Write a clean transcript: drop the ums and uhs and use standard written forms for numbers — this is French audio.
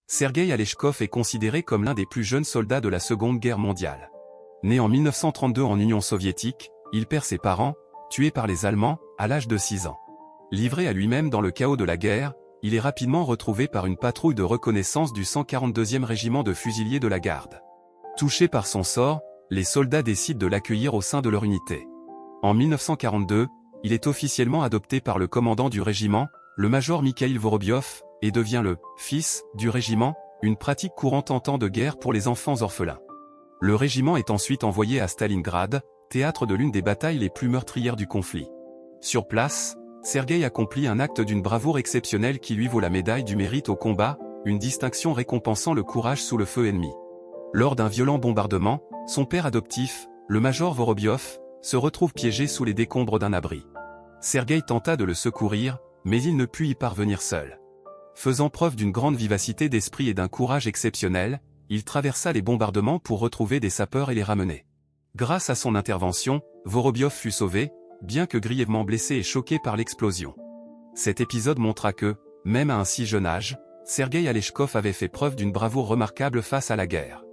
Sergueï Aleshkov est considéré comme l'un des plus jeunes soldats de la Seconde Guerre mondiale. Né en 1932 en Union soviétique, il perd ses parents, tués par les Allemands, à l'âge de 6 ans. Livré à lui-même dans le chaos de la guerre, il est rapidement retrouvé par une patrouille de reconnaissance du 142e régiment de fusiliers de la Garde. Touché par son sort, les soldats décident de l'accueillir au sein de leur unité. En 1942, il est officiellement adopté par le commandant du régiment, le major Mikhail Vorobiov, et devient le « fils » du régiment, une pratique courante en temps de guerre pour les enfants orphelins. Le régiment est ensuite envoyé à Stalingrad, théâtre de l'une des batailles les plus meurtrières du conflit. Sur place, Sergueï accomplit un acte d'une bravoure exceptionnelle qui lui vaut la médaille du mérite au combat, une distinction récompensant le courage sous le feu ennemi. Lors d'un violent bombardement, son père adoptif, le major Vorobiov, se retrouve piégé sous les décombres d'un abri. Sergueï tenta de le secourir, mais il ne put y parvenir seul. Faisant preuve d'une grande vivacité d'esprit et d'un courage exceptionnel, il traversa les bombardements pour retrouver des sapeurs et les ramener. Grâce à son intervention, Vorobiov fut sauvé, bien que grièvement blessé et choqué par l'explosion. Cet épisode montra que, même à un si jeune âge, Sergueï Aleshkov avait fait preuve d'une bravoure remarquable face à la guerre.